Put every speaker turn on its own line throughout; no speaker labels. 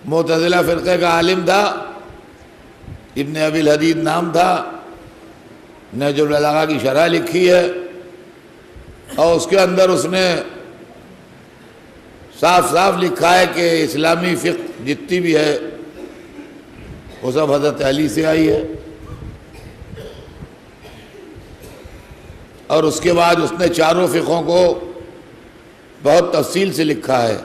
معتزلہ فرقے کا عالم تھا، ابن ابی الحدید نام تھا، نہج البلاغہ کی شرح لکھی ہے، اور اس کے اندر اس نے صاف صاف لکھا ہے کہ اسلامی فقہ جتنی بھی ہے وہ سب حضرت علی سے آئی ہے۔ اور اس کے بعد اس نے چاروں فقہوں کو بہت تفصیل سے لکھا ہے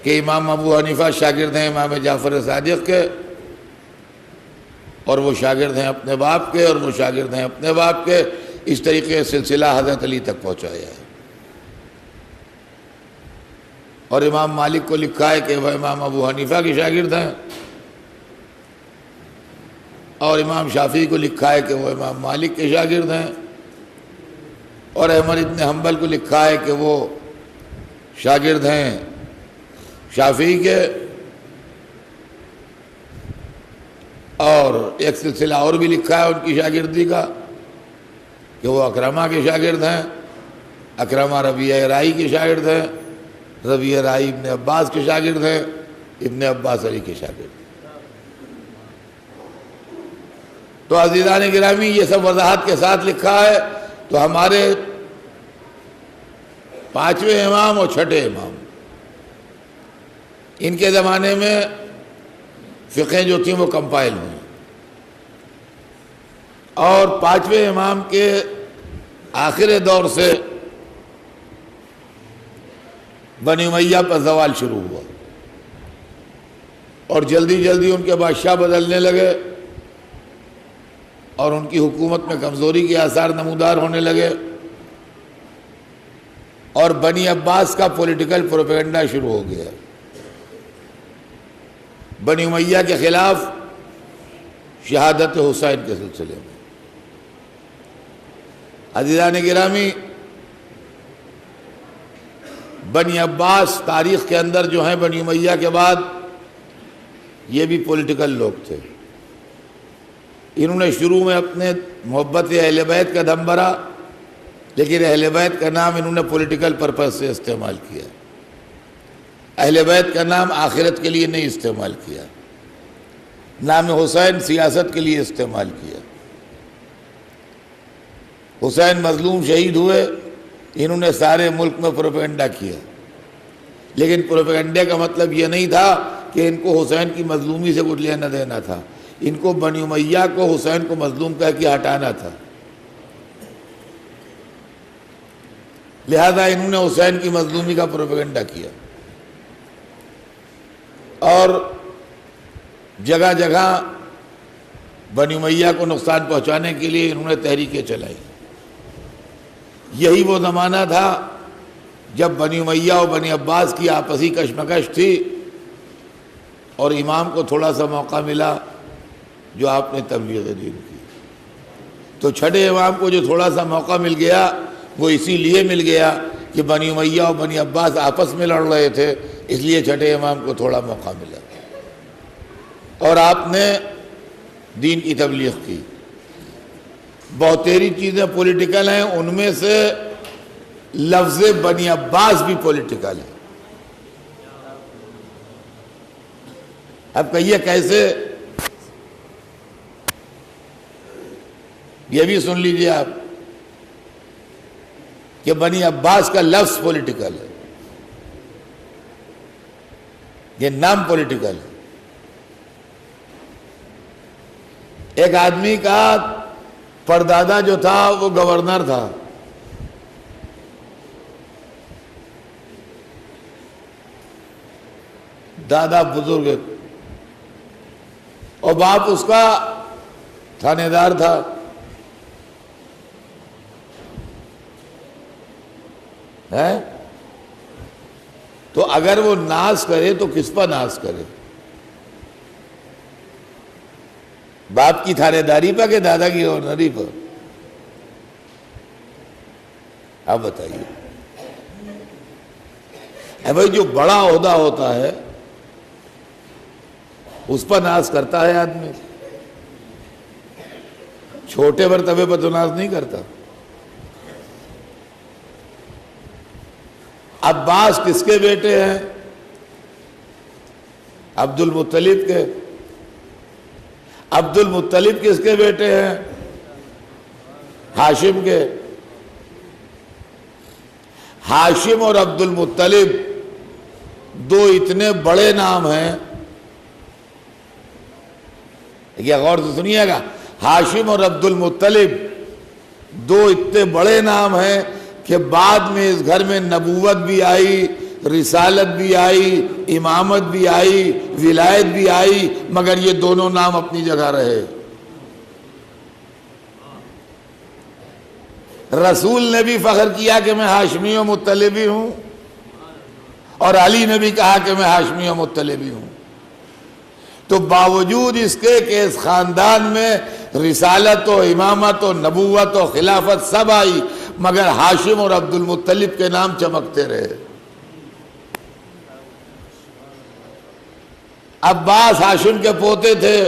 کہ امام ابو حنیفہ شاگرد ہیں امام جعفر صادق کے، اور وہ شاگرد ہیں اپنے باپ کے، اور وہ شاگرد ہیں اپنے باپ کے، اس طریقے سے سلسلہ حضرت علی تک پہنچایا ہے۔ اور امام مالک کو لکھا ہے کہ وہ امام ابو حنیفہ کے شاگرد ہیں، اور امام شافعی کو لکھا ہے کہ وہ امام مالک کے شاگرد ہیں، اور احمد بن حنبل کو لکھا ہے کہ وہ شاگرد ہیں شافعی کے، اور ایک سلسلہ اور بھی لکھا ہے ان کی شاگردی کا کہ وہ اکرمہ کے شاگرد ہیں، اکرمہ ربیعہ رائی کے شاگرد ہیں، ربیعہ رائی ابن عباس کے شاگرد ہیں، ابن عباس علی کے شاگرد ہیں۔ تو عزیزان گرامی یہ سب وضاحت کے ساتھ لکھا ہے۔ تو ہمارے 5ویں امام اور 6 امام، ان کے زمانے میں فقہیں جو تھیں وہ کمپائل ہوئیں، اور 5ویں امام کے آخر دور سے بنی امیہ پر زوال شروع ہوا، اور جلدی جلدی ان کے بادشاہ بدلنے لگے، اور ان کی حکومت میں کمزوری کے آثار نمودار ہونے لگے، اور بنی عباس کا پولیٹیکل پروپیگنڈا شروع ہو گیا بنی امیہ کے خلاف شہادت حسین کے سلسلے میں۔ عزیزان گرامی، بنی عباس تاریخ کے اندر جو ہیں بنی امیہ کے بعد یہ بھی پولیٹیکل لوگ تھے۔ انہوں نے شروع میں اپنے محبت اہل بیت کا دم بھرا، لیکن اہل بیت کا نام انہوں نے پولیٹیکل پرپس سے استعمال کیا، اہل بیت کا نام آخرت کے لیے نہیں استعمال کیا، نام حسین سیاست کے لیے استعمال کیا۔ حسین مظلوم شہید ہوئے، انہوں نے سارے ملک میں پروپیگنڈا کیا، لیکن پروپیگنڈے کا مطلب یہ نہیں تھا کہ ان کو حسین کی مظلومی سے کچھ لینا دینا تھا، ان کو بنی امیہ کو حسین کو مظلوم کہہ کے ہٹانا تھا، لہذا انہوں نے حسین کی مظلومی کا پروپیگنڈا کیا، اور جگہ جگہ بنی امیہ کو نقصان پہنچانے کے لیے انہوں نے تحریکیں چلائی۔ یہی وہ زمانہ تھا جب بنی امیہ اور بنی عباس کی آپسی کشمکش تھی، اور امام کو تھوڑا سا موقع ملا جو آپ نے تبلیغ دین کی۔ تو 6 امام کو جو تھوڑا سا موقع مل گیا وہ اسی لیے مل گیا کہ بنی امیہ اور بنی عباس آپس میں لڑ رہے تھے، اس لیے 6 امام کو تھوڑا موقع ملا، اور آپ نے دین کی تبلیغ کی۔ بہتری چیزیں پولیٹیکل ہیں، ان میں سے لفظ بنی عباس بھی پولیٹیکل ہے۔ اب کہیے کیسے؟ یہ بھی سن لیجئے آپ کہ بنی عباس کا لفظ پولیٹیکل ہے، یہ نام پولیٹیکل ہے۔ ایک آدمی کا پردادا جو تھا وہ گورنر تھا، دادا بزرگ، اور باپ اس کا تھانے دار تھا۔ تو اگر وہ ناز کرے تو کس پر ناز کرے؟ باپ کی تھانے داری پر کہ دادا کی گورنری پر؟ آپ بتائیے۔ بھائی جو بڑا عہدہ ہوتا ہے اس پر ناز کرتا ہے آدمی، چھوٹے مرتبے پر تو ناز نہیں کرتا۔ عباس کس کے بیٹے ہیں؟ عبد المطلب کے۔ عبد المطلب کس کے بیٹے ہیں؟ ہاشم کے۔ ہاشم اور عبد المطلب دو اتنے بڑے نام ہیں، یہ غور سے سنیے گا، ہاشم اور عبد المطلب دو اتنے بڑے نام ہیں کہ بعد میں اس گھر میں نبوت بھی آئی، رسالت بھی آئی، امامت بھی آئی، ولایت بھی آئی، مگر یہ دونوں نام اپنی جگہ رہے۔ رسول نے بھی فخر کیا کہ میں ہاشمی و مطلبی ہوں، اور علی نے بھی کہا کہ میں ہاشمی و مطلبی ہوں۔ تو باوجود اس کے کہ اس خاندان میں رسالت و امامت و نبوت و خلافت سب آئی، مگر ہاشم اور عبد المطلب کے نام چمکتے رہے۔ عباس ہاشم کے پوتے تھے،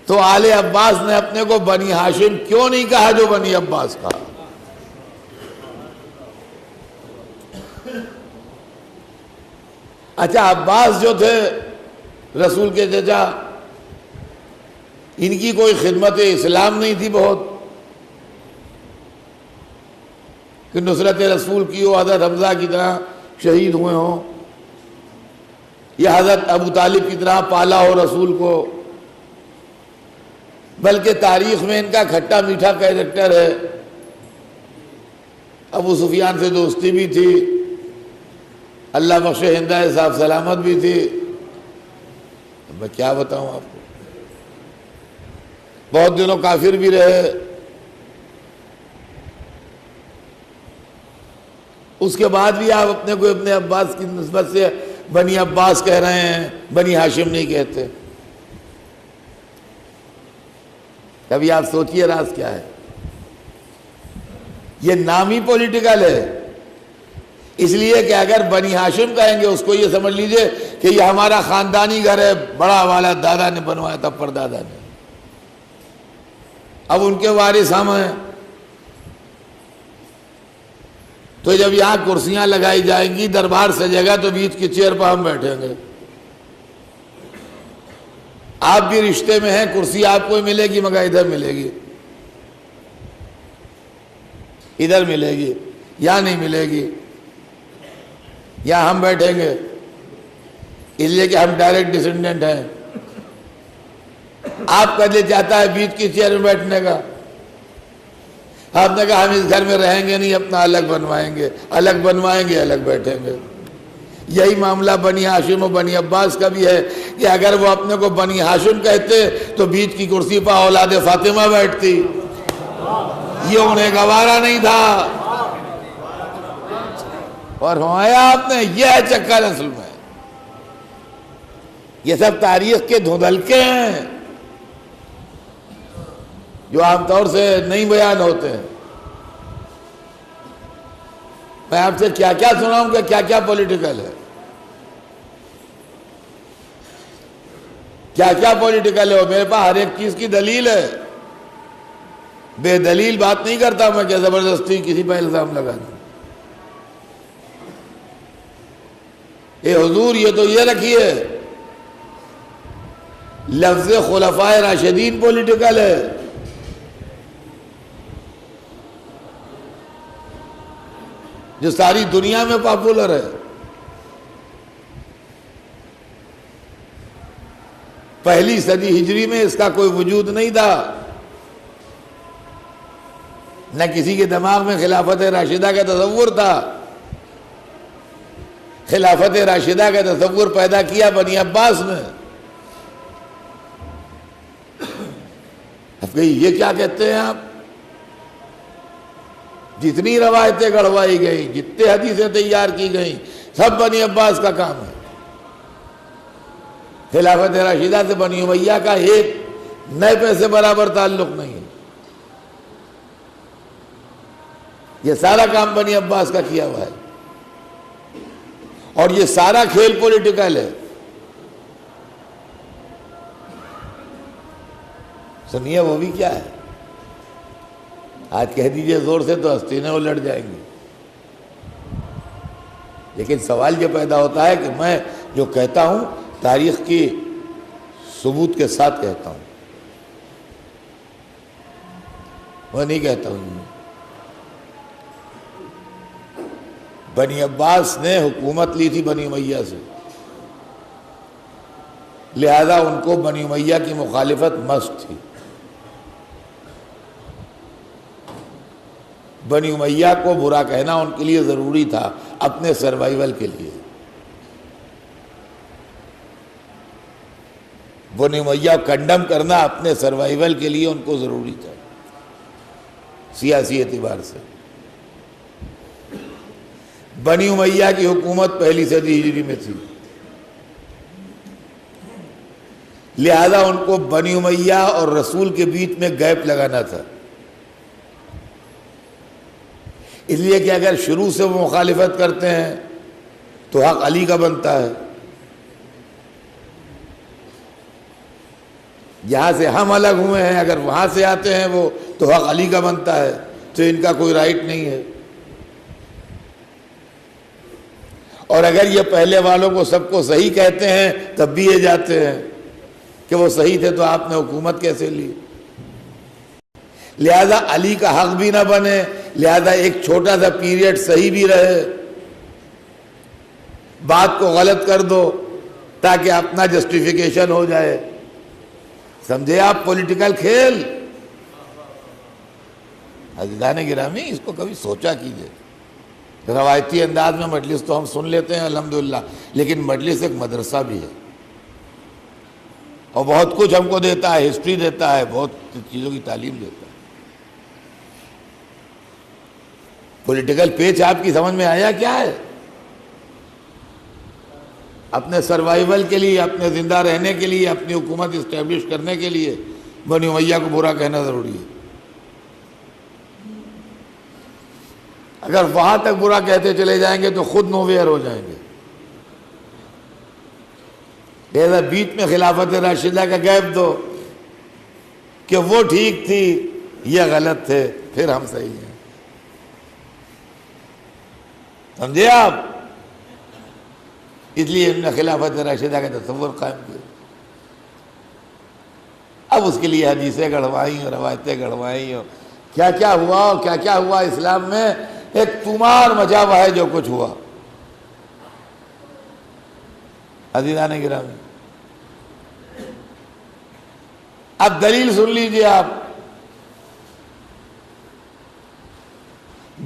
تو آل عباس نے اپنے کو بنی ہاشم کیوں نہیں کہا جو بنی عباس کہا؟ اچھا، عباس جو تھے رسول کے چچا، ان کی کوئی خدمت اسلام نہیں تھی بہت کہ نصرت رسول کی ہو، حضرت حمزہ کی طرح شہید ہوئے ہوں، یا حضرت ابو طالب کی طرح پالا ہو رسول کو، بلکہ تاریخ میں ان کا کھٹا میٹھا کیریکٹر ہے۔ ابو سفیان سے دوستی بھی تھی، اللہ بخش ہندہ صاحب سلامت بھی تھی، میں کیا بتاؤں آپ کو، بہت دنوں کافر بھی رہے۔ اس کے بعد بھی آپ اپنے کو ابن عباس کی نسبت سے بنی عباس کہہ رہے ہیں، بنی ہاشم نہیں کہتے۔ کبھی آپ سوچئے راز کیا ہے؟ یہ نام ہی پولیٹیکل ہے، اس لیے کہ اگر بنی ہاشم کہیں گے اس کو یہ سمجھ لیجئے کہ یہ ہمارا خاندانی گھر ہے، بڑا والا دادا نے بنوایا تھا، پردادا نے، اب ان کے وارث ہم ہیں۔ تو جب یہاں کرسیاں لگائی جائیں گی، دربار سجے گا، تو بیچ کی چیئر پر ہم بیٹھیں گے۔ آپ بھی رشتے میں ہیں، کرسی آپ کو ملے گی مگر ادھر ملے گی، ادھر ملے گی، یا نہیں ملے گی، یا ہم بیٹھیں گے، اس لیے کہ ہم ڈائریکٹ ڈسینڈنٹ ہیں۔ آپ کا دل چاہتا ہے بیچ کی چیئر میں بیٹھنے کا، آپ نے کہا ہم اس گھر میں رہیں گے نہیں، اپنا الگ بنوائیں گے، الگ بنوائیں گے، الگ بیٹھیں گے۔ یہی معاملہ بنی ہاشم و بنی عباس کا بھی ہے کہ اگر وہ اپنے کو بنی ہاشم کہتے تو بیچ کی کرسی پر اولاد فاطمہ بیٹھتی، یہ انہیں گوارا نہیں تھا۔ اور ہمایا آپ نے، یہ ہے چکر اصل میں، یہ سب تاریخ کے دھندلکے ہیں جو عام طور سے نہیں بیان ہوتے ہیں۔ میں آپ سے کیا کیا سناؤں کہ کیا کیا پولیٹیکل ہے، کیا کیا پولیٹیکل ہے، میرے پاس ہر ایک چیز کی دلیل ہے، بے دلیل بات نہیں کرتا میں کہ زبردستی کسی پہ الزام لگا دوں۔ اے حضور، یہ تو یہ رکھیے، لفظ خلفائے راشدین پولیٹیکل ہے، جو ساری دنیا میں پاپولر ہے۔ پہلی صدی ہجری میں اس کا کوئی وجود نہیں تھا، نہ کسی کے دماغ میں خلافت راشدہ کا تصور تھا۔ خلافت راشدہ کا تصور پیدا کیا بنی عباس نے۔ اب کہیں یہ کیا کہتے ہیں آپ؟ جتنی روایتیں گڑھوائی گئیں، جتنے حدیثیں تیار کی گئیں، سب بنی عباس کا کام ہے۔ خلافت راشدہ سے بنی امیہ کا ایک نئے پیسے برابر تعلق نہیں ہے، یہ سارا کام بنی عباس کا کیا ہوا ہے، اور یہ سارا کھیل پولیٹیکل ہے۔ سنیے وہ بھی کیا ہے، آج کہہ دیجئے زور سے تو ہستینے الٹ جائیں گی۔ لیکن سوال یہ پیدا ہوتا ہے کہ میں جو کہتا ہوں تاریخ کی ثبوت کے ساتھ کہتا ہوں، وہ نہیں کہتا ہوں۔ بنی عباس نے حکومت لی تھی بنی امیہ سے، لہذا ان کو بنی امیہ کی مخالفت مست تھی۔ بنی امیہ کو برا کہنا ان کے لیے ضروری تھا اپنے سروائیول کے لیے۔ بنی امیہ کنڈم کرنا اپنے سروائیول کے لیے ان کو ضروری تھا سیاسی اعتبار سے۔ بنی امیہ کی حکومت پہلی صدی ہجری میں تھی، لہذا ان کو بنی امیہ اور رسول کے بیچ میں گیپ لگانا تھا، اس لیے کہ اگر شروع سے وہ مخالفت کرتے ہیں تو حق علی کا بنتا ہے، جہاں سے ہم الگ ہوئے ہیں اگر وہاں سے آتے ہیں وہ تو حق علی کا بنتا ہے، تو ان کا کوئی رائٹ نہیں ہے۔ اور اگر یہ پہلے والوں کو سب کو صحیح کہتے ہیں تب بھی یہ جاتے ہیں کہ وہ صحیح تھے تو آپ نے حکومت کیسے لی، لہذا علی کا حق بھی نہ بنے، لہذا ایک چھوٹا سا پیریڈ صحیح بھی رہے، بات کو غلط کر دو تاکہ اپنا جسٹیفیکیشن ہو جائے۔ سمجھے آپ پولیٹیکل کھیل؟ عزیزان گرامی اس کو کبھی سوچا کیجئے۔ روایتی انداز میں مجلس تو ہم سن لیتے ہیں الحمدللہ، لیکن مجلس ایک مدرسہ بھی ہے اور بہت کچھ ہم کو دیتا ہے، ہسٹری دیتا ہے، بہت چیزوں کی تعلیم دیتا ہے۔ پولیٹیکل پیچ آپ کی سمجھ میں آیا کیا ہے؟ اپنے سروائیول کے لیے، اپنے زندہ رہنے کے لیے، اپنی حکومت اسٹیبلش کرنے کے لیے بنی امیہ کو برا کہنا ضروری ہے۔ اگر وہاں تک برا کہتے چلے جائیں گے تو خود نوویئر ہو جائیں گے، لہذا بیچ میں خلافت راشدہ کا گیپ دو کہ وہ ٹھیک تھی یہ غلط تھے پھر ہم صحیح ہیں۔ سمجھے آپ؟ اس لیے انہوں نے خلافت راشدہ کا تصور قائم کیا۔ اب اس کے لیے حدیثیں گڑھوائیں اور روایتیں گڑھوائیں اور کیا کیا ہوا اور کیا کیا ہوا اسلام میں، ایک تمار مچا ہوا ہے جو کچھ ہوا۔ عزیزان گرامی اب دلیل سن لیجئے، آپ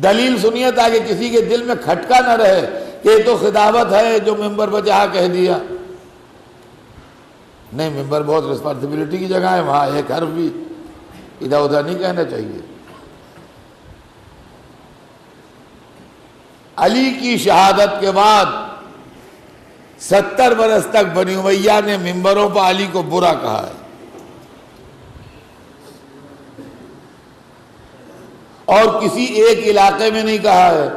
دلیل سنیے تاکہ کسی کے دل میں کھٹکا نہ رہے کہ یہ تو خطابت ہے جو ممبر پہ جہاں کہہ دیا۔ نہیں، ممبر بہت رسپانسبلٹی کی جگہ ہے، وہاں ایک حرف بھی ادھر ادھر نہیں کہنا چاہیے۔ علی کی شہادت کے بعد 70 برس تک بنی امیہ نے ممبروں پر علی کو برا کہا ہے، اور کسی ایک علاقے میں نہیں کہا ہے،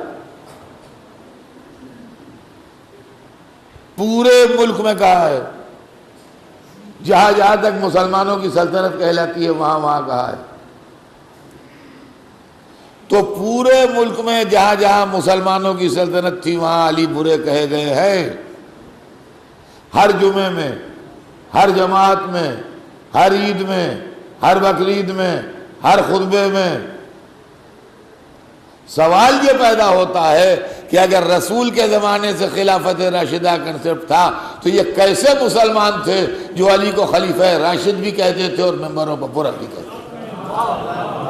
پورے ملک میں کہا ہے، جہاں جہاں تک مسلمانوں کی سلطنت کہلاتی ہے وہاں وہاں کہا ہے۔ تو پورے ملک میں جہاں جہاں مسلمانوں کی سلطنت تھی وہاں علی برے کہے گئے ہیں، ہر جمعے میں، ہر جماعت میں، ہر عید میں، ہر بقرعید میں، ہر خطبے میں۔ سوال یہ پیدا ہوتا ہے کہ اگر رسول کے زمانے سے خلافت راشدہ کنسپٹ تھا تو یہ کیسے مسلمان تھے جو علی کو خلیفہ راشد بھی کہتے تھے اور ممبروں پر برا بھی کہتے تھے؟